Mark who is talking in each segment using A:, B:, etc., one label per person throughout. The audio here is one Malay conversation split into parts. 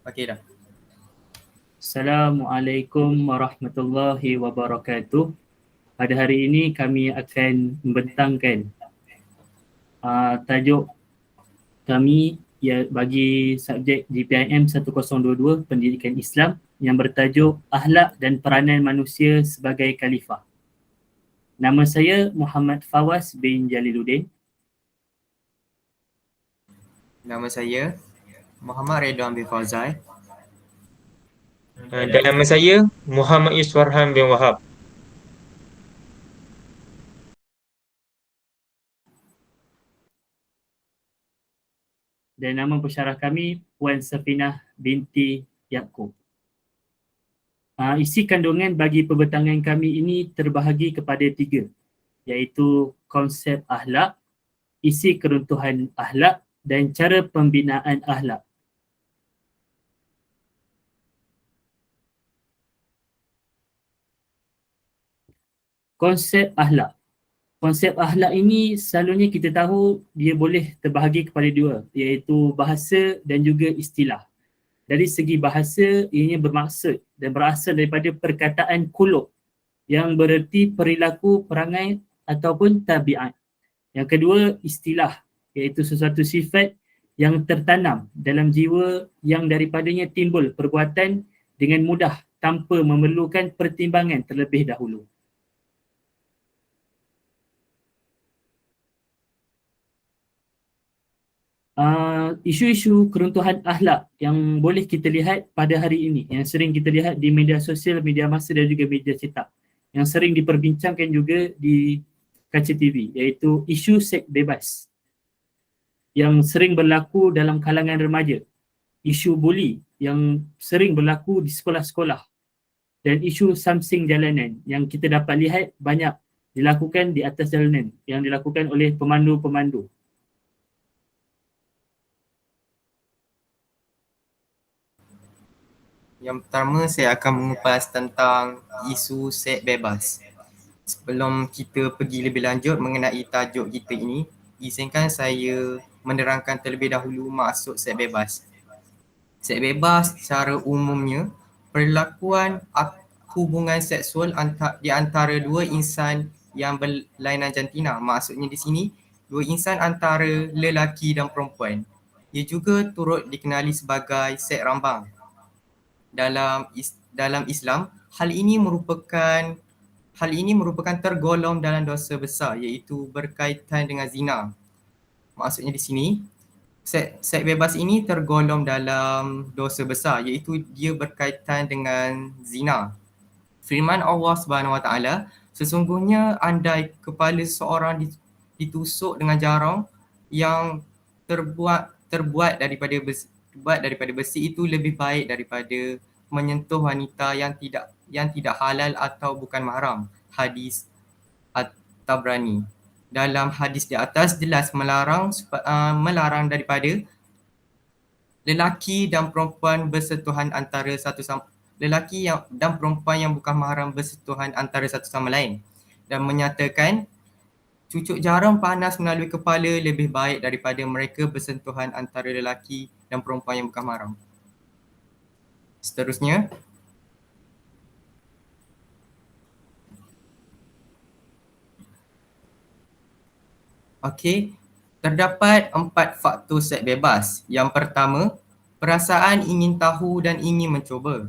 A: Okey dah.
B: Assalamualaikum warahmatullahi wabarakatuh. Pada hari ini kami akan membentangkan tajuk kami bagi subjek GPIM 1022 Pendidikan Islam yang bertajuk Akhlak dan Peranan Manusia sebagai Khalifah. Nama saya Muhammad Fawaz bin Jaliluddin.
A: Nama saya Muhammad Redwan bin Fauzai.
C: Dan nama saya Muhammad Iswarhan bin Wahab.
B: Dan nama pensyarah kami Puan Safinah binti Yaakob. Isi kandungan bagi pembentangan kami ini terbahagi kepada 3, iaitu konsep akhlak, isi keruntuhan akhlak dan cara pembinaan akhlak. Konsep akhlak. Konsep akhlak ini selalunya kita tahu dia boleh terbahagi kepada 2, iaitu bahasa dan juga istilah. Dari segi bahasa, ianya bermaksud dan berasal daripada perkataan kuluk yang bererti perilaku, perangai ataupun tabiat. Yang kedua, istilah, iaitu sesuatu sifat yang tertanam dalam jiwa yang daripadanya timbul perbuatan dengan mudah tanpa memerlukan pertimbangan terlebih dahulu. Isu-isu keruntuhan akhlak yang boleh kita lihat pada hari ini, yang sering kita lihat di media sosial, media massa dan juga media cetak, yang sering diperbincangkan juga di kaca TV, iaitu isu seks bebas yang sering berlaku dalam kalangan remaja, isu buli yang sering berlaku di sekolah-sekolah, dan isu samsing jalanan yang kita dapat lihat banyak dilakukan di atas jalanan yang dilakukan oleh pemandu-pemandu.
A: Yang pertama saya akan mengupas tentang isu seks bebas. Sebelum kita pergi lebih lanjut mengenai tajuk kita ini, izinkan saya menerangkan terlebih dahulu maksud seks bebas. Seks bebas secara umumnya perlakuan hubungan seksual di antara 2 insan yang berlainan jantina. Maksudnya di sini 2 insan antara lelaki dan perempuan. Ia juga turut dikenali sebagai seks rambang. Dalam Islam, hal ini merupakan tergolong dalam dosa besar, iaitu berkaitan dengan zina. Maksudnya di sini seks bebas ini tergolong dalam dosa besar, iaitu dia berkaitan dengan zina. Firman Allah Subhanahu Wa Taala, sesungguhnya andai kepala seseorang ditusuk dengan jarum yang terbuat daripada besi itu lebih baik daripada menyentuh wanita yang tidak halal atau bukan mahram. Hadis At-Tabrani. Dalam hadis di atas jelas melarang daripada lelaki dan perempuan bersentuhan antara dan perempuan yang bukan mahram bersentuhan antara satu sama lain, dan menyatakan cucuk jarum panas melalui kepala lebih baik daripada mereka bersentuhan antara lelaki dan perempuan yang bukan mahram. Seterusnya, okey, terdapat 4 faktor seks bebas. Yang pertama, perasaan ingin tahu dan ingin mencuba.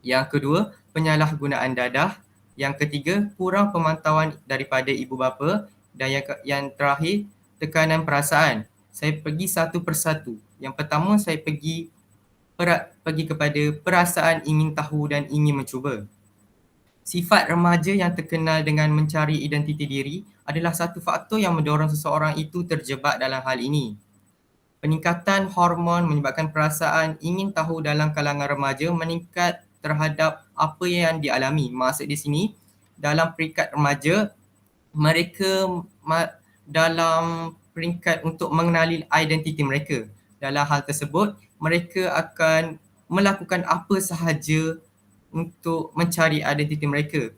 A: Yang kedua, penyalahgunaan dadah. Yang ketiga, kurang pemantauan daripada ibu bapa. Dan yang terakhir, tekanan perasaan. Saya pergi satu persatu. Yang pertama, saya pergi kepada perasaan ingin tahu dan ingin mencuba. Sifat remaja yang terkenal dengan mencari identiti diri adalah satu faktor yang mendorong seseorang itu terjebak dalam hal ini. Peningkatan hormon menyebabkan perasaan ingin tahu dalam kalangan remaja meningkat terhadap apa yang dialami. Maksud di sini, dalam peringkat remaja, mereka dalam peringkat untuk mengenali identiti mereka. Dalam hal tersebut, mereka akan melakukan apa sahaja untuk mencari identiti mereka.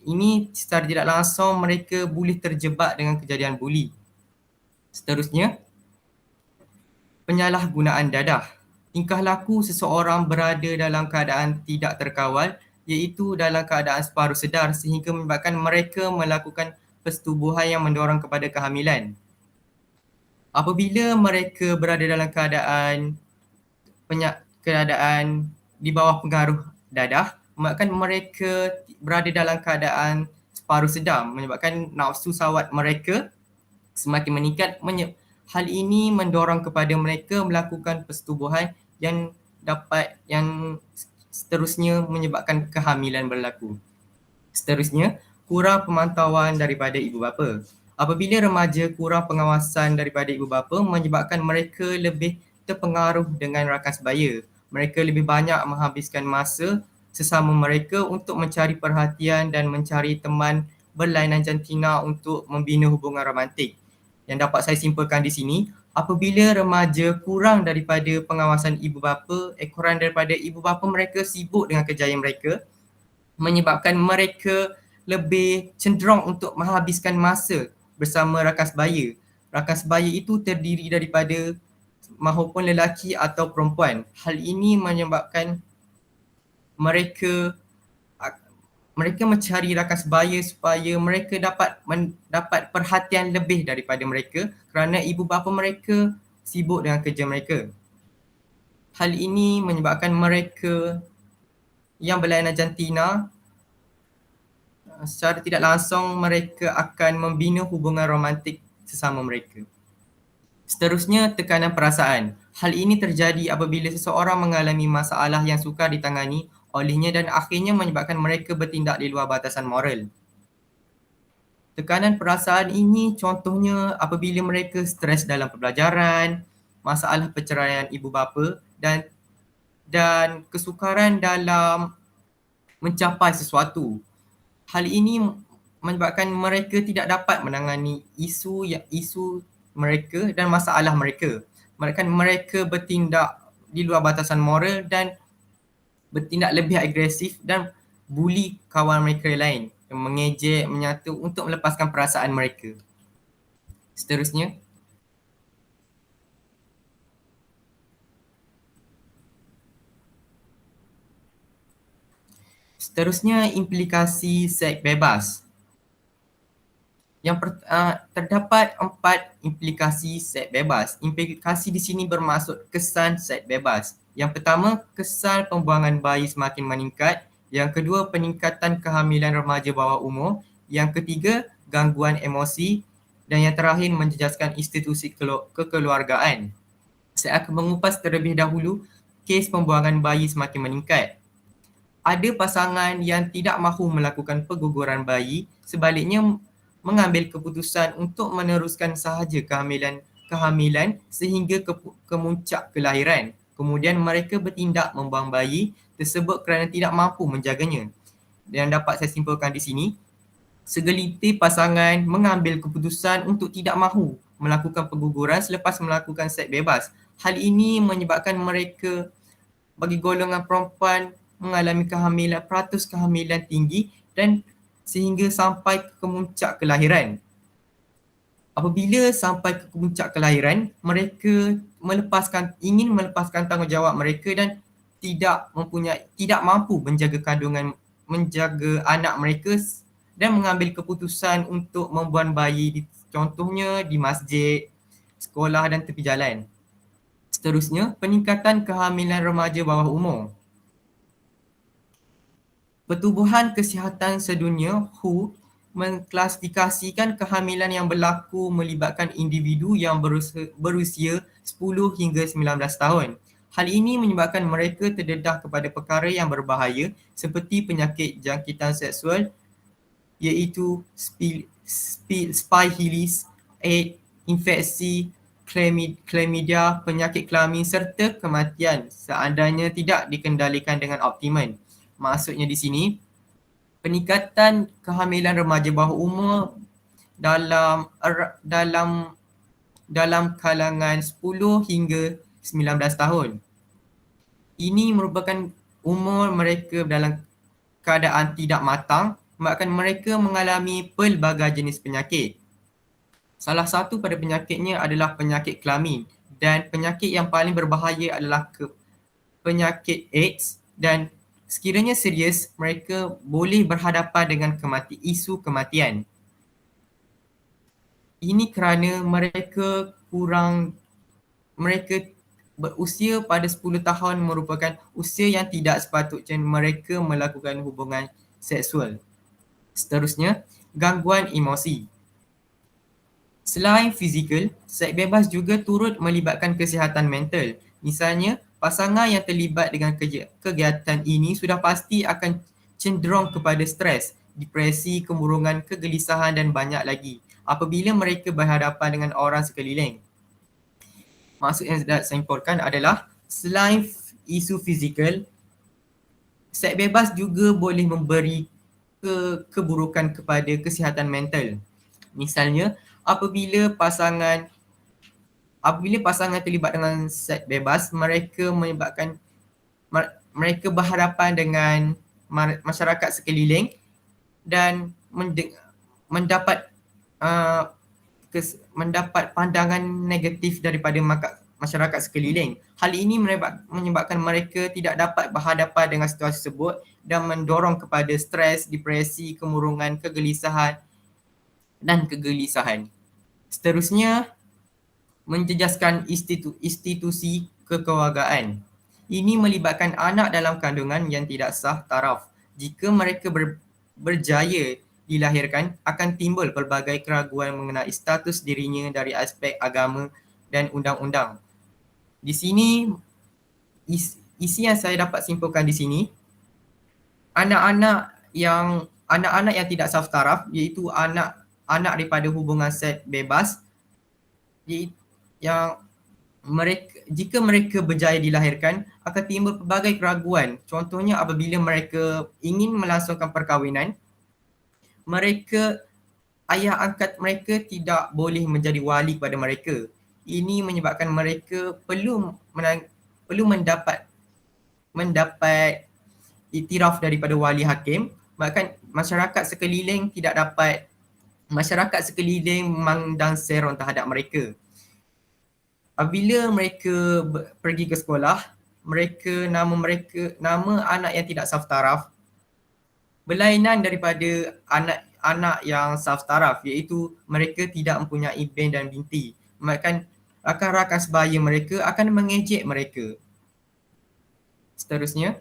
A: Ini secara tidak langsung mereka boleh terjebak dengan kejadian buli. Seterusnya, penyalahgunaan dadah. tingkah laku seseorang berada dalam keadaan tidak terkawal, iaitu dalam keadaan separuh sedar sehingga menyebabkan mereka melakukan persetubuhan yang mendorong kepada kehamilan. Apabila mereka berada dalam keadaan di bawah pengaruh dadah, menyebabkan mereka berada dalam keadaan separuh sedar, menyebabkan nafsu syahwat mereka semakin meningkat. Hal ini mendorong kepada mereka melakukan persetubuhan yang seterusnya menyebabkan kehamilan berlaku. Seterusnya, kurang pemantauan daripada ibu bapa. Apabila remaja kurang pengawasan daripada ibu bapa menyebabkan mereka lebih terpengaruh dengan rakan sebaya. Mereka lebih banyak menghabiskan masa sesama mereka untuk mencari perhatian dan mencari teman berlainan jantina untuk membina hubungan romantik. Yang dapat saya simpulkan di sini, apabila remaja kurang daripada pengawasan ibu bapa, kurang daripada ibu bapa mereka sibuk dengan kerjaya mereka, menyebabkan mereka lebih cenderung untuk menghabiskan masa bersama rakan sebaya. Rakan sebaya itu terdiri daripada mahupun lelaki atau perempuan. Hal ini menyebabkan mereka mencari rakan sebaya supaya mereka dapat perhatian lebih daripada mereka kerana ibu bapa mereka sibuk dengan kerja mereka. Hal ini menyebabkan mereka yang berlainan jantina secara tidak langsung mereka akan membina hubungan romantik sesama mereka. Seterusnya, tekanan perasaan. Hal ini terjadi apabila seseorang mengalami masalah yang sukar ditangani olehnya dan akhirnya menyebabkan mereka bertindak di luar batasan moral. Tekanan perasaan ini contohnya apabila mereka stres dalam pembelajaran, masalah perceraian ibu bapa dan kesukaran dalam mencapai sesuatu. Hal ini menyebabkan mereka tidak dapat menangani isu mereka dan masalah mereka. Mereka bertindak di luar batasan moral dan bertindak lebih agresif dan buli kawan mereka lain, mengejek, menyatu untuk melepaskan perasaan mereka. Seterusnya, implikasi seks bebas. Terdapat 4 implikasi seks bebas. Implikasi di sini bermaksud kesan seks bebas. Yang pertama, kesan pembuangan bayi semakin meningkat. Yang kedua, peningkatan kehamilan remaja bawah umur. Yang ketiga, gangguan emosi. Dan yang terakhir, menjejaskan institusi kekeluargaan. Saya akan mengupas terlebih dahulu kes pembuangan bayi semakin meningkat. Ada pasangan yang tidak mahu melakukan perguguran bayi, sebaliknya mengambil keputusan untuk meneruskan sahaja kehamilan sehingga ke kemuncak kelahiran. Kemudian mereka bertindak membuang bayi tersebut kerana tidak mampu menjaganya. Dan dapat saya simpulkan di sini, segelintir pasangan mengambil keputusan untuk tidak mahu melakukan perguguran selepas melakukan seks bebas. Hal ini menyebabkan mereka bagi golongan perempuan mengalami peratus kehamilan tinggi dan sehingga sampai ke kemuncak kelahiran. Apabila sampai ke kemuncak kelahiran, mereka ingin melepaskan tanggungjawab mereka dan tidak mampu menjaga anak mereka dan mengambil keputusan untuk membuang bayi contohnya di masjid, sekolah dan tepi jalan. Seterusnya, peningkatan kehamilan remaja bawah umur. Pertubuhan Kesihatan Sedunia WHO mengklasifikasikan kehamilan yang berlaku melibatkan individu yang berusia 10 hingga 19 tahun. Hal ini menyebabkan mereka terdedah kepada perkara yang berbahaya seperti penyakit jangkitan seksual iaitu syphilis, AIDS, infeksi, chlamydia, penyakit kelamin serta kematian seandainya tidak dikendalikan dengan optimum. Maksudnya di sini, peningkatan kehamilan remaja bawah umur dalam kalangan 10 hingga 19 tahun. Ini merupakan umur mereka dalam keadaan tidak matang, menyebabkan mereka mengalami pelbagai jenis penyakit. Salah satu pada penyakitnya adalah penyakit kelamin dan penyakit yang paling berbahaya adalah penyakit AIDS, dan sekiranya serius, mereka boleh berhadapan dengan isu kematian. Ini kerana mereka berusia pada 10 tahun merupakan usia yang tidak sepatutnya mereka melakukan hubungan seksual. Seterusnya, gangguan emosi. Selain fizikal, seks bebas juga turut melibatkan kesihatan mental. Misalnya, pasangan yang terlibat dengan kegiatan ini sudah pasti akan cenderung kepada stres, depresi, kemurungan, kegelisahan dan banyak lagi apabila mereka berhadapan dengan orang sekeliling. Maksud yang saya simpulkan adalah selain isu fizikal, seks bebas juga boleh memberi keburukan kepada kesihatan mental. Misalnya, apabila pasangan terlibat dengan seks bebas, mereka berhadapan dengan masyarakat sekeliling dan mendapat pandangan negatif daripada masyarakat sekeliling. Hal ini menyebabkan mereka tidak dapat berhadapan dengan situasi tersebut dan mendorong kepada stres, depresi, kemurungan, kegelisahan. Seterusnya, menjejaskan institusi kekeluargaan. Ini melibatkan anak dalam kandungan yang tidak sah taraf. Jika mereka berjaya dilahirkan, akan timbul pelbagai keraguan mengenai status dirinya dari aspek agama dan undang-undang. Di sini, isi yang saya dapat simpulkan di sini, anak-anak yang tidak sah taraf, iaitu anak daripada hubungan seks bebas, jika mereka berjaya dilahirkan, akan timbul pelbagai keraguan. Contohnya apabila mereka ingin melangsungkan perkahwinan, ayah angkat mereka tidak boleh menjadi wali kepada mereka. Ini menyebabkan mereka perlu mendapat iktiraf daripada wali hakim. Bahkan masyarakat sekeliling memandang serong terhadap mereka. Apabila mereka pergi ke sekolah, nama anak yang tidak saf taraf berlainan daripada anak yang saf taraf, iaitu mereka tidak mempunyai bin dan binti. Bahkan rakan-rakan sebaya mereka akan mengejek mereka. Seterusnya,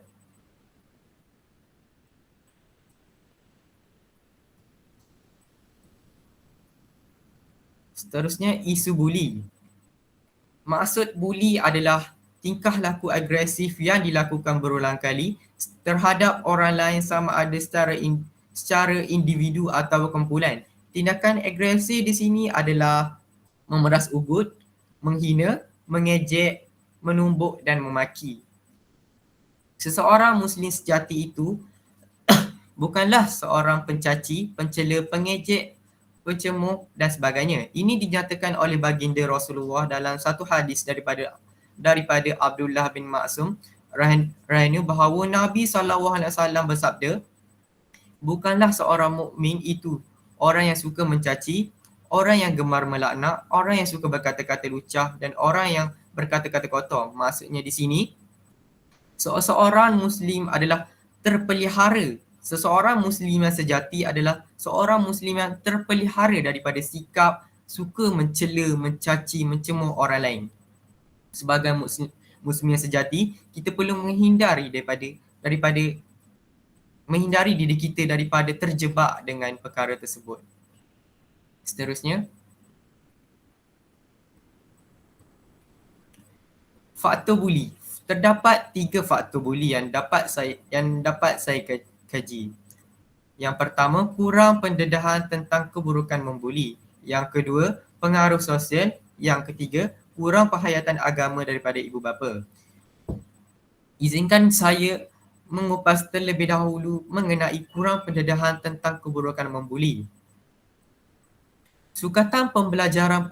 A: isu buli. Maksud buli adalah tingkah laku agresif yang dilakukan berulang kali terhadap orang lain, sama ada secara individu atau kumpulan. Tindakan agresif di sini adalah memeras ugut, menghina, mengejek, menumbuk dan memaki. Seseorang Muslim sejati itu bukanlah seorang pencaci, pencela, pengejek, pencemooh dan sebagainya. Ini dinyatakan oleh baginda Rasulullah dalam satu hadis daripada Abdullah bin Ma'sum radhiyallahu bahawa Nabi SAW bersabda, bukanlah seorang mukmin itu orang yang suka mencaci, orang yang gemar melaknat, orang yang suka berkata-kata lucah dan orang yang berkata-kata kotor. Maksudnya di sini, seorang Muslim adalah terpelihara. Seseorang Muslim yang sejati adalah seorang Muslim yang terpelihara daripada sikap suka mencela, mencaci, mencemooh orang lain. Sebagai Muslim yang sejati, kita perlu menghindari diri kita daripada terjebak dengan perkara tersebut. Seterusnya, faktor buli. Terdapat 3 faktor buli yang dapat saya kaji. Yang pertama, kurang pendedahan tentang keburukan membuli. Yang kedua, pengaruh sosial. Yang ketiga, kurang penghayatan agama daripada ibu bapa. Izinkan saya mengupas terlebih dahulu mengenai kurang pendedahan tentang keburukan membuli. Sukatan pembelajaran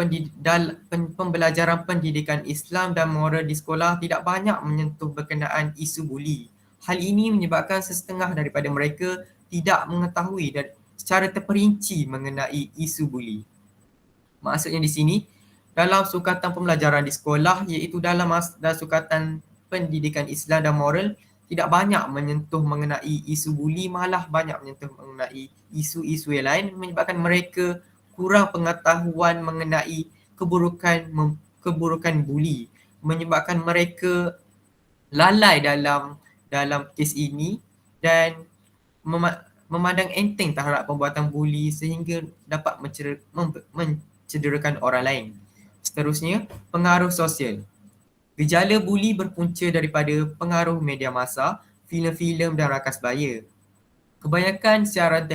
A: pendidikan Islam dan moral di sekolah tidak banyak menyentuh berkenaan isu buli. Hal ini menyebabkan setengah daripada mereka tidak mengetahui secara terperinci mengenai isu buli. Maksudnya di sini, dalam sukatan pembelajaran di sekolah, iaitu dalam sukatan pendidikan Islam dan moral tidak banyak menyentuh mengenai isu buli, malah banyak menyentuh mengenai isu-isu yang lain, menyebabkan mereka kurang pengetahuan mengenai keburukan buli, menyebabkan mereka lalai dalam kes ini dan memandang enteng terhadap perbuatan buli sehingga dapat mencederakan orang lain. Seterusnya, pengaruh sosial. Gejala buli berpunca daripada pengaruh media massa, filem-filem dan rakas baya. Kebanyakan siaran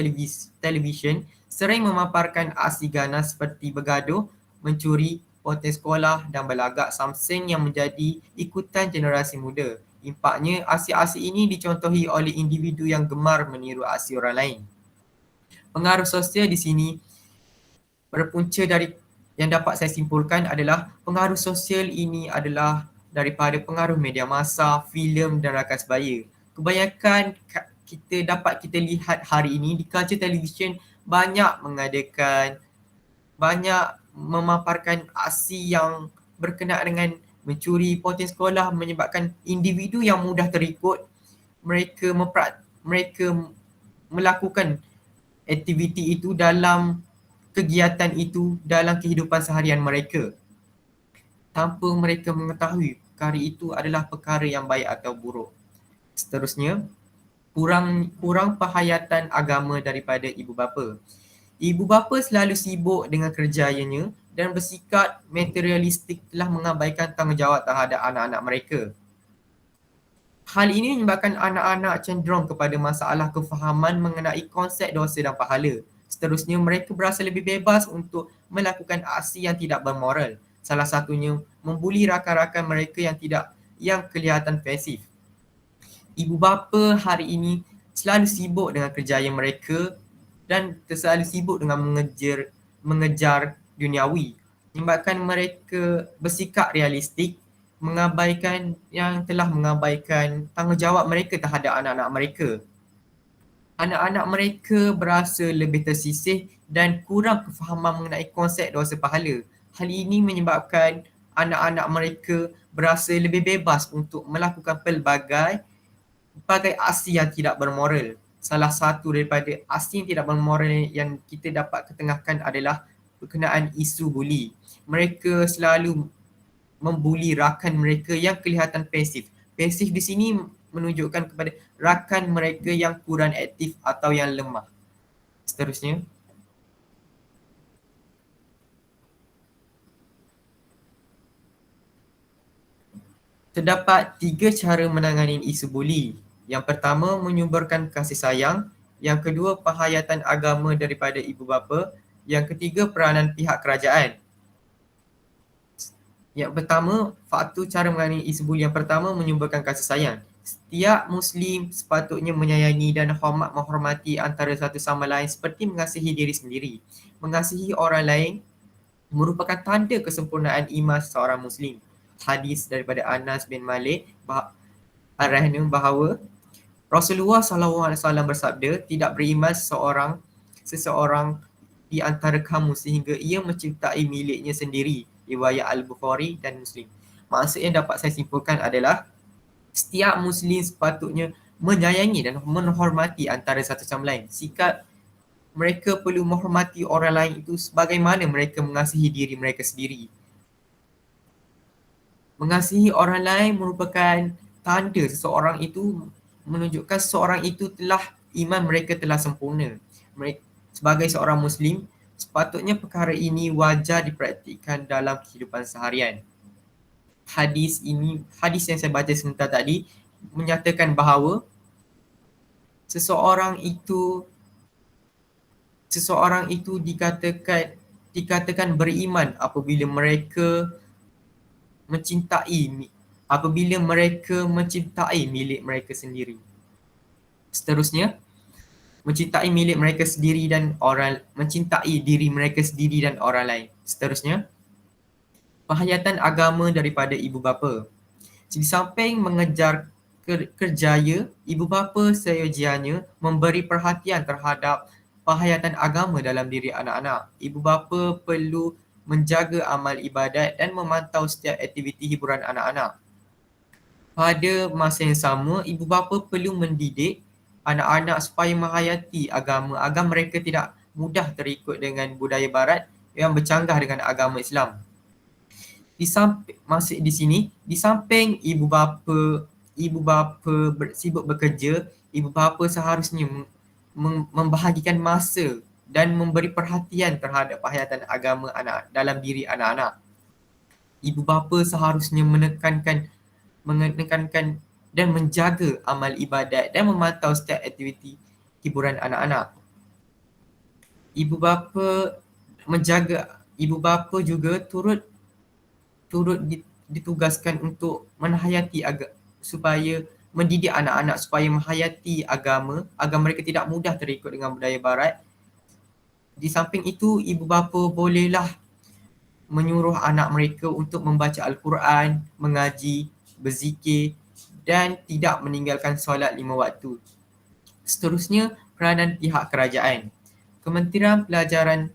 A: televisyen sering memaparkan aksi ganas seperti bergaduh, mencuri, ponteng sekolah dan berlagak samseng yang menjadi ikutan generasi muda. Impaknya, aksi-aksi ini dicontohi oleh individu yang gemar meniru aksi orang lain. Pengaruh sosial di sini berpunca dari yang dapat saya simpulkan adalah pengaruh sosial ini adalah daripada pengaruh media massa, filem dan rakas baya. Kebanyakan kita lihat hari ini di kaca televisyen banyak memaparkan aksi yang berkenaan dengan mencuri, ponteng sekolah, menyebabkan individu yang mudah terikut mereka melakukan aktiviti itu dalam kegiatan itu dalam kehidupan seharian mereka tanpa mereka mengetahui perkara itu adalah perkara yang baik atau buruk. Seterusnya, kurang penghayatan agama daripada ibu bapa. Ibu bapa selalu sibuk dengan kerjanya dan bersikap materialistik telah mengabaikan tanggungjawab terhadap anak-anak mereka. Hal ini menyebabkan anak-anak cenderung kepada masalah kefahaman mengenai konsep dosa dan pahala. Seterusnya, mereka berasa lebih bebas untuk melakukan aksi yang tidak bermoral. Salah satunya, membuli rakan-rakan mereka yang kelihatan pasif. Ibu bapa hari ini selalu sibuk dengan kerjaya mereka dan selalu sibuk dengan mengejar duniawi, menyebabkan mereka bersikap realistik, mengabaikan tanggungjawab mereka terhadap anak-anak mereka. Anak-anak mereka berasa lebih tersisih dan kurang kefahaman mengenai konsep dosa pahala. Hal ini menyebabkan anak-anak mereka berasa lebih bebas untuk melakukan pelbagai aksi yang tidak bermoral. Salah satu daripada aksi yang tidak bermoral yang kita dapat ketengahkan adalah berkenaan isu buli. Mereka selalu membuli rakan mereka yang kelihatan pasif. Pasif di sini menunjukkan kepada rakan mereka yang kurang aktif atau yang lemah. Seterusnya, terdapat 3 cara menangani isu buli. Yang pertama, menyuburkan kasih sayang. Yang kedua, penghayatan agama daripada ibu bapa. Yang ketiga, peranan pihak kerajaan. Yang pertama, faktor cara menangani isu buli. Yang pertama, menyuburkan kasih sayang. Setiap Muslim sepatutnya menyayangi dan menghormati antara satu sama lain seperti mengasihi diri sendiri. Mengasihi orang lain merupakan tanda kesempurnaan iman seorang Muslim. Hadis daripada Anas bin Malik Ar-Rahnu bahawa Rasulullah SAW bersabda, tidak beriman seseorang di antara kamu sehingga ia menciptai miliknya sendiri. Riwayat Al-Bukhari dan Muslim. Maksud yang dapat saya simpulkan adalah setiap Muslim sepatutnya menyayangi dan menghormati antara satu sama lain. Sikap mereka perlu menghormati orang lain itu sebagaimana mereka mengasihi diri mereka sendiri. Mengasihi orang lain merupakan tanda seseorang itu menunjukkan seseorang itu iman mereka telah sempurna. Sebagai seorang Muslim, sepatutnya perkara ini wajar dipraktikkan dalam kehidupan seharian. Hadis yang saya baca sebentar tadi menyatakan bahawa seseorang itu dikatakan beriman apabila mereka mencintai milik mereka sendiri. Seterusnya, mencintai milik mereka sendiri dan mencintai diri mereka sendiri dan orang lain. Seterusnya, penghayatan agama daripada ibu bapa. Di samping mengejar kerjaya, ibu bapa seyogianya memberi perhatian terhadap penghayatan agama dalam diri anak-anak. Ibu bapa perlu menjaga amal ibadat dan memantau setiap aktiviti hiburan anak-anak. pada masa yang sama, ibu bapa perlu mendidik anak-anak supaya menghayati agama agar mereka tidak mudah terikut dengan budaya barat yang bercanggah dengan agama Islam. Di samping masih di sini, di samping ibu bapa sibuk bekerja, ibu bapa seharusnya membahagikan masa dan memberi perhatian terhadap hayatan agama anak dalam diri anak-anak. Ibu bapa seharusnya menekankan dan menjaga amal ibadat dan memantau setiap aktiviti hiburan anak-anak. Ibu bapa juga turut ditugaskan untuk supaya mendidik anak-anak supaya menghayati agama agar mereka tidak mudah terikut dengan budaya barat. Di samping itu, ibu bapa bolehlah menyuruh anak mereka untuk membaca Al-Quran, mengaji, berzikir dan tidak meninggalkan solat 5 waktu. Seterusnya, peranan pihak kerajaan. Kementerian Pelajaran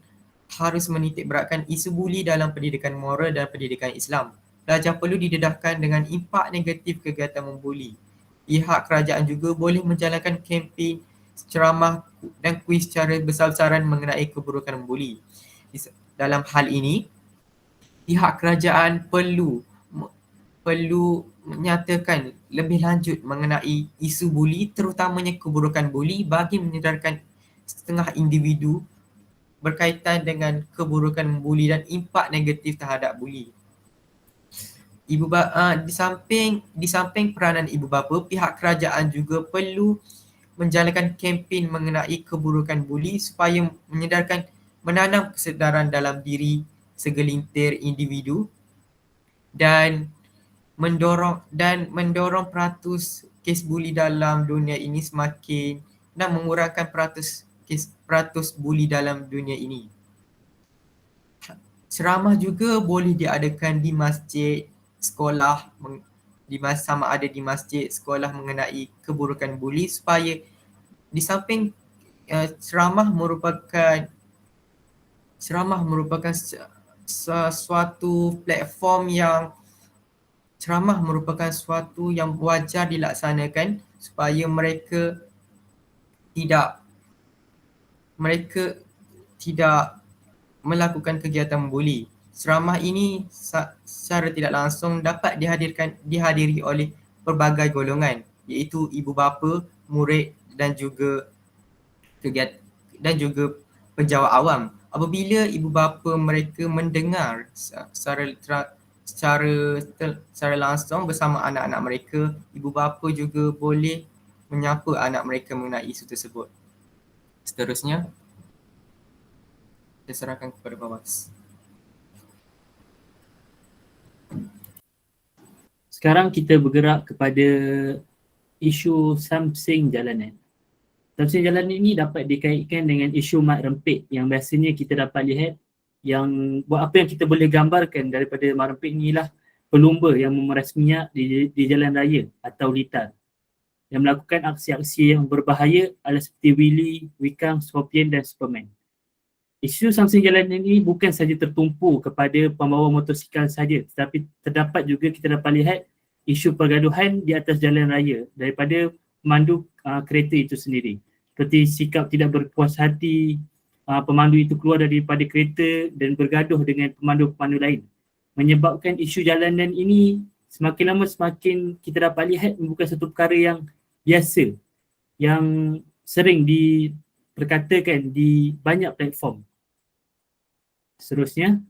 A: harus menitik beratkan isu buli dalam pendidikan moral dan pendidikan Islam. Pelajar perlu didedahkan dengan impak negatif kegiatan membuli. Pihak kerajaan juga boleh menjalankan kempen ceramah dan kuis secara besar-besaran mengenai keburukan membuli. Dalam hal ini, pihak kerajaan perlu menyatakan lebih lanjut mengenai isu buli, terutamanya keburukan buli bagi menyedarkan setengah individu berkaitan dengan keburukan membuli dan impak negatif terhadap buli. Di samping peranan ibu bapa, pihak kerajaan juga perlu menjalankan kempen mengenai keburukan buli supaya menanam kesedaran dalam diri segelintir individu dan mendorong peratus kes buli dalam dunia ini semakin dan mengurangkan peratus buli dalam dunia ini. Ceramah juga boleh diadakan di masjid, sekolah, sama ada di masjid, sekolah mengenai keburukan buli supaya di samping ceramah merupakan suatu platform yang wajar dilaksanakan supaya mereka tidak melakukan kegiatan membuli. Ceramah ini secara tidak langsung dapat dihadiri oleh pelbagai golongan, iaitu ibu bapa, murid dan juga penjawat awam. Apabila ibu bapa mereka mendengar secara langsung bersama anak-anak mereka, ibu bapa juga boleh menyapa anak mereka mengenai isu tersebut. Seterusnya, saya serahkan kepada Bawas.
B: Sekarang kita bergerak kepada isu samsing jalanan. Samsing jalanan ini dapat dikaitkan dengan isu mat rempit yang biasanya kita dapat lihat yang apa yang kita boleh gambarkan daripada mat rempit inilah pelumba yang memeras minyak di jalan raya atau litar yang melakukan aksi-aksi yang berbahaya adalah seperti Willy, Wikang, Scorpion dan Superman. Isu samsing jalanan ini bukan sahaja tertumpu kepada pembawa motosikal saja, tetapi terdapat juga kita dapat lihat isu pergaduhan di atas jalan raya daripada pemandu kereta itu sendiri. Seperti sikap tidak berpuas hati pemandu itu keluar daripada kereta dan bergaduh dengan pemandu-pemandu lain. Menyebabkan isu jalanan ini semakin lama semakin kita dapat lihat bukan satu perkara yang biasa, yang sering diperkatakan di banyak platform. Seterusnya,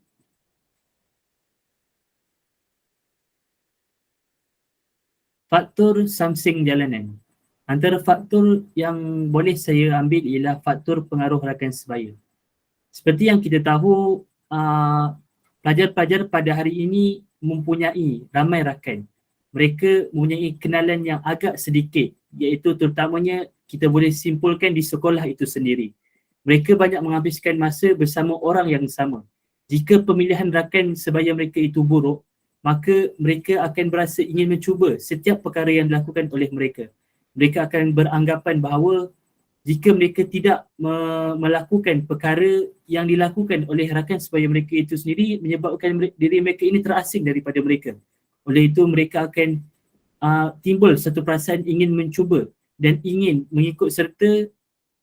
B: faktor samsing jalanan. Antara faktor yang boleh saya ambil ialah faktor pengaruh rakan sebaya. Seperti yang kita tahu, pelajar-pelajar pada hari ini mempunyai ramai rakan. Mereka mempunyai kenalan yang agak sedikit, iaitu terutamanya kita boleh simpulkan di sekolah itu sendiri. Mereka banyak menghabiskan masa bersama orang yang sama. Jika pemilihan rakan sebaya mereka itu buruk, maka mereka akan berasa ingin mencuba setiap perkara yang dilakukan oleh mereka. Mereka akan beranggapan bahawa jika mereka tidak melakukan perkara yang dilakukan oleh rakan sebaya mereka itu sendiri, menyebabkan diri mereka ini terasing daripada mereka. Oleh itu mereka akan timbul satu perasaan ingin mencuba dan ingin mengikut serta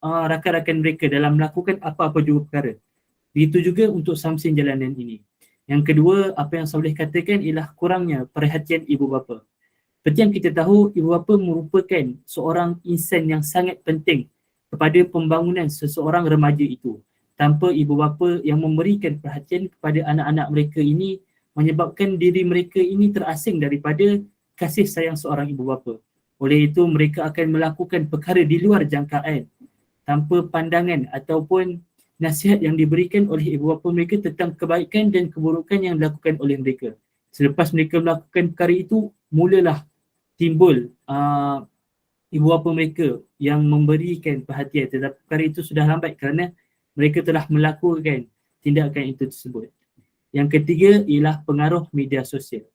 B: rakan-rakan mereka dalam melakukan apa-apa juga perkara. Begitu juga untuk samsing jalanan ini. Yang kedua, apa yang saya boleh katakan ialah kurangnya perhatian ibu bapa. Seperti yang kita tahu, ibu bapa merupakan seorang insan yang sangat penting kepada pembangunan seseorang remaja itu. Tanpa ibu bapa yang memberikan perhatian kepada anak-anak mereka ini, menyebabkan diri mereka ini terasing daripada kasih sayang seorang ibu bapa. Oleh itu, mereka akan melakukan perkara di luar jangkaan tanpa pandangan ataupun nasihat yang diberikan oleh ibu bapa mereka tentang kebaikan dan keburukan yang dilakukan oleh mereka. Selepas mereka melakukan perkara itu, mulalah timbul ibu bapa mereka yang memberikan perhatian, tetapi perkara itu sudah lambat kerana mereka telah melakukan tindakan itu tersebut. Yang ketiga ialah pengaruh media sosial.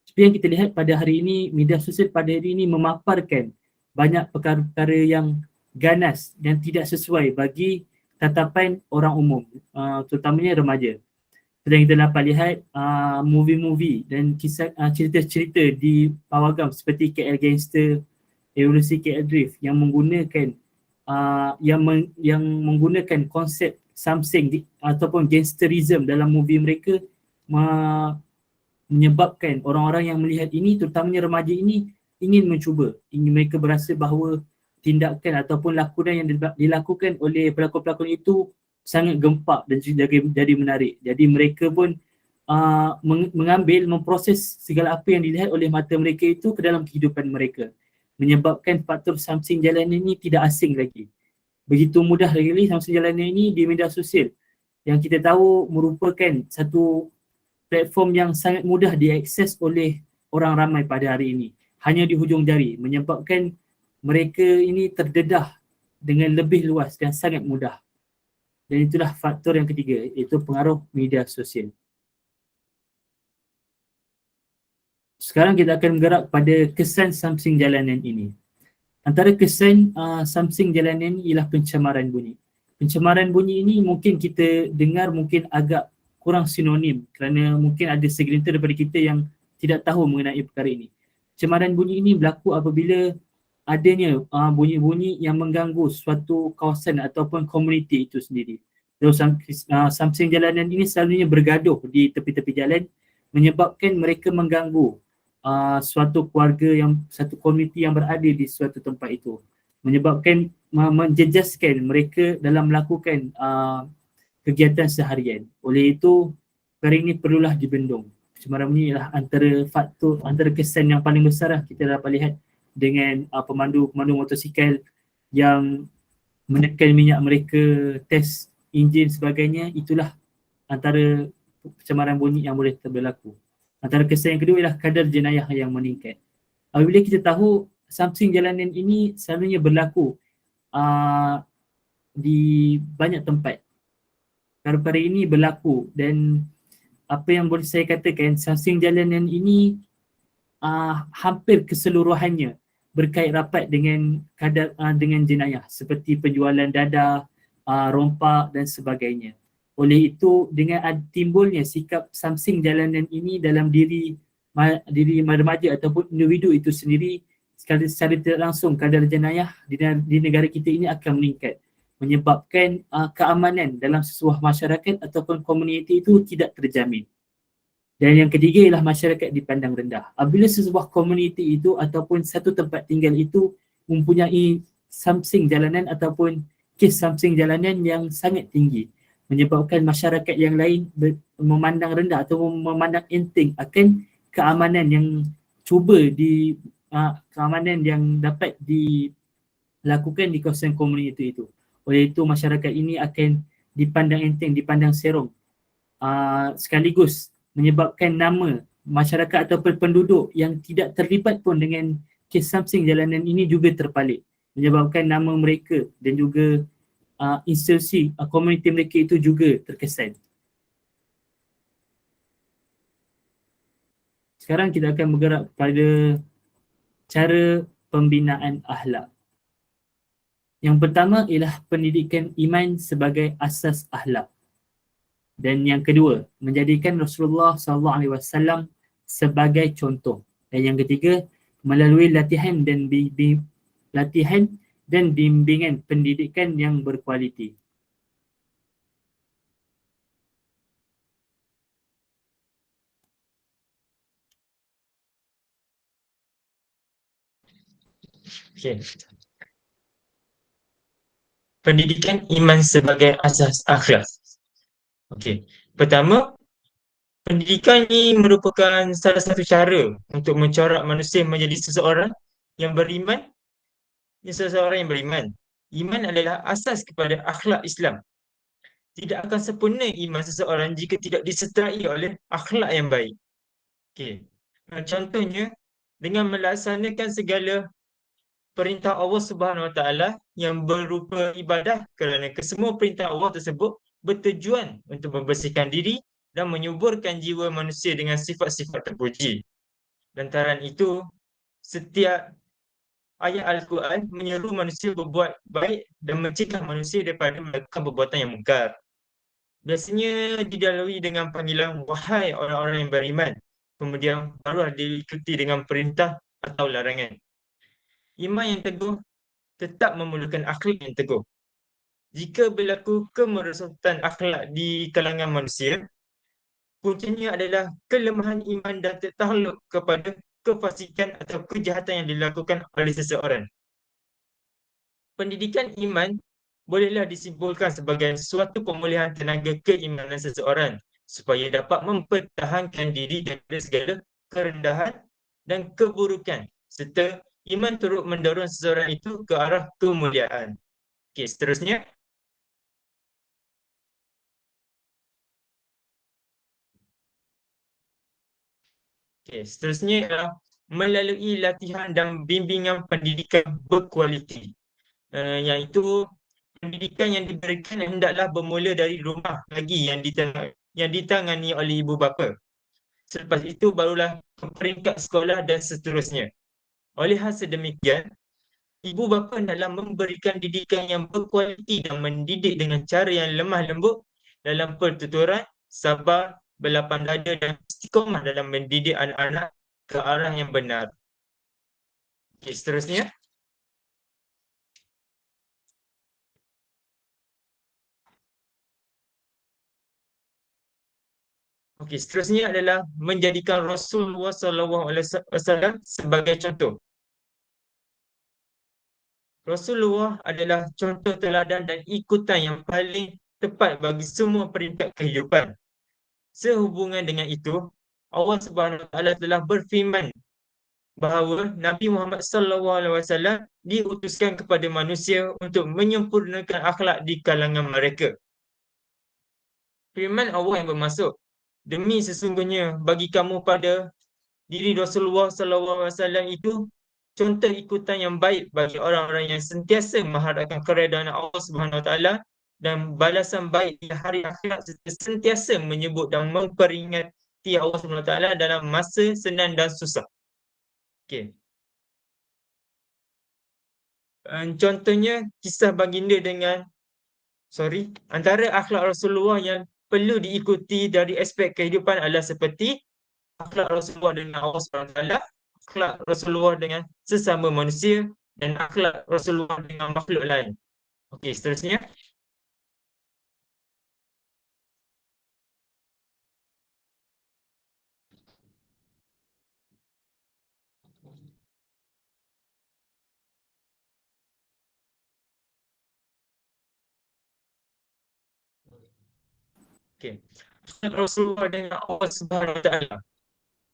B: Seperti yang kita lihat pada hari ini, media sosial pada hari ini memaparkan banyak perkara-perkara yang ganas dan tidak sesuai bagi tatapan orang umum, terutamanya remaja. Sedang kita dapat lihat movie-movie dan kisah cerita-cerita di pawagam seperti KL Gangster, Evolusi KL Drift yang menggunakan yang menggunakan konsep samsing ataupun gangsterism dalam movie mereka, menyebabkan orang-orang yang melihat ini, terutamanya remaja ini, ingin mencuba. Mereka berasa bahawa tindakan ataupun lakonan yang dilakukan oleh pelakon-pelakon itu sangat gempak dan jadi menarik. Jadi mereka pun mengambil, memproses segala apa yang dilihat oleh mata mereka itu ke dalam kehidupan mereka. Menyebabkan faktor samsing jalanan ini tidak asing lagi. Begitu mudah lagi samsing jalanan ini di media sosial yang kita tahu merupakan satu platform yang sangat mudah diakses oleh orang ramai pada hari ini. Hanya di hujung jari, menyebabkan mereka ini terdedah dengan lebih luas dan sangat mudah. Dan itulah faktor yang ketiga, iaitu pengaruh media sosial. Sekarang kita akan bergerak pada kesan samsing jalanan ini. Antara kesan samsing jalanan ini ialah pencemaran bunyi. Pencemaran bunyi ini mungkin kita dengar mungkin agak kurang sinonim kerana mungkin ada segelintir daripada kita yang tidak tahu mengenai perkara ini. Pencemaran bunyi ini berlaku apabila adanya bunyi-bunyi yang mengganggu suatu kawasan ataupun komuniti itu sendiri. Samsing jalanan ini selalunya bergaduh di tepi-tepi jalan, menyebabkan mereka mengganggu suatu keluarga satu komuniti yang berada di suatu tempat itu. Menyebabkan menjejaskan mereka dalam melakukan kegiatan seharian. Oleh itu, perkara ini perlulah dibendung. Pencemaran bunyi ialah antara kesan yang paling besar kita dapat lihat dengan pemandu motosikal yang menekan minyak mereka, test enjin sebagainya. Itulah antara pencemaran bunyi yang boleh berlaku. Antara kesan yang kedua ialah kadar jenayah yang meningkat. Apabila kita tahu samsing jalanan ini selalunya berlaku di banyak tempat. Perkara ini berlaku dan apa yang boleh saya katakan, samsing jalanan ini hampir keseluruhannya berkait rapat dengan dengan jenayah seperti penjualan dadah, rompak dan sebagainya. Oleh itu, dengan timbulnya sikap samsing jalanan ini dalam diri remaja ataupun individu itu sendiri, secara tidak langsung kadar jenayah di negara kita ini akan meningkat, menyebabkan keamanan dalam sebuah masyarakat ataupun komuniti itu tidak terjamin. Dan yang ketiga ialah masyarakat dipandang rendah. Apabila sebuah komuniti itu ataupun satu tempat tinggal itu mempunyai samsing jalanan ataupun kes samsing jalanan yang sangat tinggi, menyebabkan masyarakat yang lain memandang rendah atau memandang enteng akan keamanan yang keamanan yang dapat dilakukan di kawasan komuniti itu. Oleh itu, masyarakat ini akan dipandang enteng, dipandang serong, sekaligus menyebabkan nama masyarakat ataupun penduduk yang tidak terlibat pun dengan kes samsing jalanan ini juga terpalit, menyebabkan nama mereka dan juga institusi komuniti mereka itu juga terkesan. Sekarang kita akan bergerak pada cara pembinaan akhlak. Yang pertama ialah pendidikan iman sebagai asas akhlak. Dan yang kedua, menjadikan Rasulullah SAW sebagai contoh. Dan yang ketiga, melalui latihan dan bimbingan pendidikan yang berkualiti.
C: Okey. Pendidikan iman sebagai asas akhlak. Okey. Pertama, pendidikan ini merupakan salah satu cara untuk mencorak manusia menjadi seseorang yang beriman. Iman adalah asas kepada akhlak Islam. Tidak akan sempurna iman seseorang jika tidak disertai oleh akhlak yang baik. Okey. Contohnya, dengan melaksanakan segala perintah Allah Subhanahu Wa Taala yang berupa ibadah, kerana kesemua perintah Allah tersebut bertujuan untuk membersihkan diri dan menyuburkan jiwa manusia dengan sifat-sifat terpuji. Lantaran itu, setiap ayat Al-Quran menyeru manusia berbuat baik dan mencegah manusia daripada melakukan perbuatan yang mungkar. Biasanya didahului dengan panggilan wahai orang-orang yang beriman. Kemudian barulah diikuti dengan perintah atau larangan. Iman yang teguh tetap memerlukan akhlak yang teguh. Jika berlaku kemerosotan akhlak di kalangan manusia, kuncinya adalah kelemahan iman dan takluk kepada kefasikan atau kejahatan yang dilakukan oleh seseorang. Pendidikan iman bolehlah disimpulkan sebagai suatu pemulihan tenaga keimanan seseorang supaya dapat mempertahankan diri daripada segala kerendahan dan keburukan, serta iman turut mendorong seseorang itu ke arah kemuliaan. Okey, seterusnya. Seterusnya ialah melalui latihan dan bimbingan pendidikan berkualiti. Iaitu pendidikan yang diberikan hendaklah bermula dari rumah lagi yang ditangani oleh ibu bapa. Selepas itu barulah ke peringkat sekolah dan seterusnya. Oleh hal sedemikian, ibu bapa hendaklah memberikan didikan yang berkualiti dan mendidik dengan cara yang lemah lembut dalam pertuturan, sabar, berlapang dada dan istiqamah dalam mendidik anak-anak ke arah yang benar. Okey, seterusnya. Okey, seterusnya adalah menjadikan Rasulullah SAW sebagai contoh. Rasulullah adalah contoh teladan dan ikutan yang paling tepat bagi semua peringkat kehidupan. Sehubungan dengan itu, Allah Subhanahu Wa Taala telah berfirman bahawa Nabi Muhammad SAW diutuskan kepada manusia untuk menyempurnakan akhlak di kalangan mereka. Firman Allah yang bermaksud, demi sesungguhnya bagi kamu pada diri Rasulullah SAW itu contoh ikutan yang baik bagi orang-orang yang sentiasa mengharapkan keredaan Allah Subhanahu Wa Taala dan balasan baik di hari akhirat, serta sentiasa menyebut dan memperingati Allah Subhanahu Wa Taala dalam masa senang dan susah. Okey. Contohnya kisah baginda antara akhlak Rasulullah yang perlu diikuti dari aspek kehidupan adalah seperti akhlak Rasulullah dengan Allah SWT, akhlak Rasulullah dengan sesama manusia dan akhlak Rasulullah dengan makhluk lain. Okey, seterusnya. Okey. Akhlak Rasulullah dengan Allah SWT,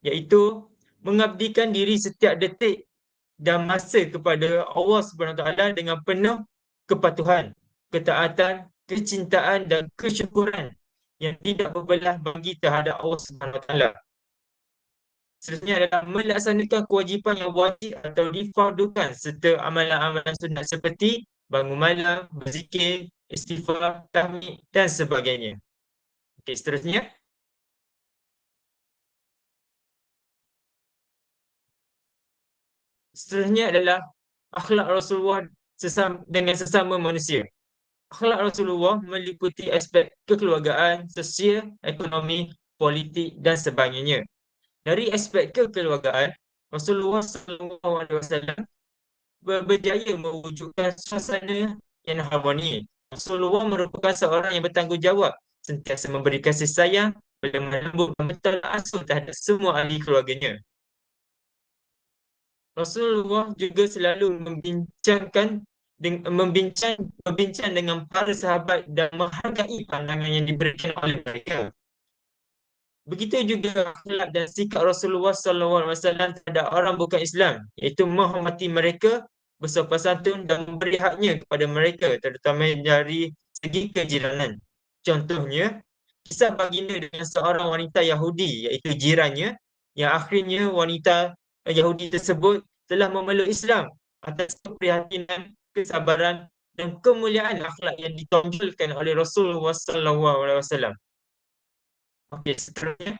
C: iaitu mengabdikan diri setiap detik dan masa kepada Allah SWT dengan penuh kepatuhan, ketaatan, kecintaan dan kesyukuran yang tidak berbelah bagi terhadap Allah SWT. Seterusnya adalah melaksanakan kewajipan yang wajib atau difardukan serta amalan-amalan sunat seperti bangun malam, berzikir, istighfar, tahmid dan sebagainya. Okey, seterusnya. Seterusnya adalah akhlak Rasulullah dengan sesama manusia. Akhlak Rasulullah meliputi aspek kekeluargaan, sosial, ekonomi, politik dan sebagainya. Dari aspek kekeluargaan, Rasulullah SAW berjaya mewujudkan suasana yang harmoni. Rasulullah merupakan seorang yang bertanggungjawab, sentiasa memberi kasih sayang, berlemah lembut dan bertolak ansur terhadap semua ahli keluarganya. Rasulullah juga selalu berbincang dengan para sahabat dan menghargai pandangan yang diberikan oleh mereka. Begitu juga akhlak dan sikap Rasulullah SAW terhadap orang bukan Islam, iaitu menghormati mereka, bersopan santun dan memberi haknya kepada mereka, terutama dari segi kejiranan. Contohnya, kisah baginda dengan seorang wanita Yahudi, iaitu jirannya, yang akhirnya wanita Yahudi tersebut telah memeluk Islam atas keprihatinan, kesabaran dan kemuliaan akhlak yang ditonjolkan oleh Rasulullah SAW. Okey, seterusnya.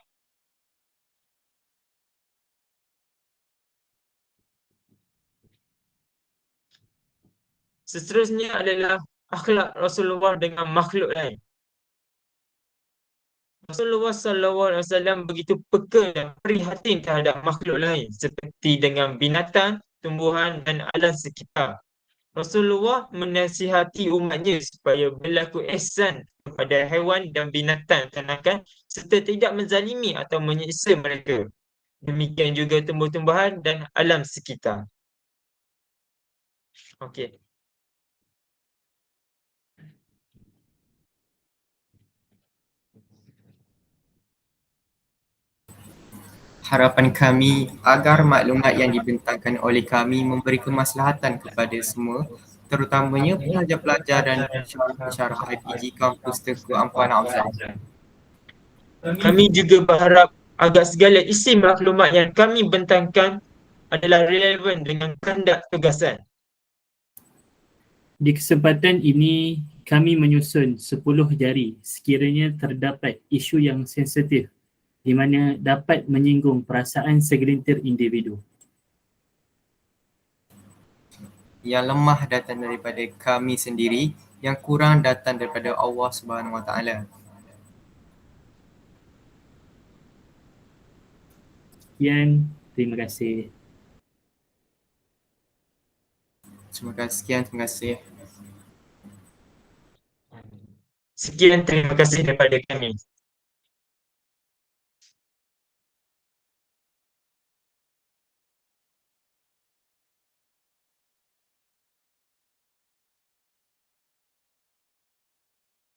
C: Seterusnya adalah akhlak Rasulullah dengan makhluk lain. Rasulullah SAW begitu peka dan prihatin terhadap makhluk lain seperti dengan binatang, tumbuhan dan alam sekitar. Rasulullah menasihati umatnya supaya berlaku ihsan kepada haiwan dan binatang ternakan serta tidak menzalimi atau menyiksa mereka. Demikian juga tumbuh-tumbuhan dan alam sekitar. Okey.
A: Harapan kami agar maklumat yang dibentangkan oleh kami memberi kemaslahatan kepada semua, terutamanya pelajar-pelajar dan pensyarah IPG Kampus Tengku Ampuan Afzal.
C: Kami juga berharap agar segala isi maklumat yang kami bentangkan adalah relevan dengan kehendak tugasan.
B: Di kesempatan ini, kami menyusun 10 jari sekiranya terdapat isu yang sensitif di mana dapat menyinggung perasaan segelintir individu.
A: Yang lemah datang daripada kami sendiri, yang kurang datang daripada Allah Subhanahu Wa Taala.
B: Sekian, terima kasih.
A: Terima kasih.
C: Sekian, terima kasih daripada kami.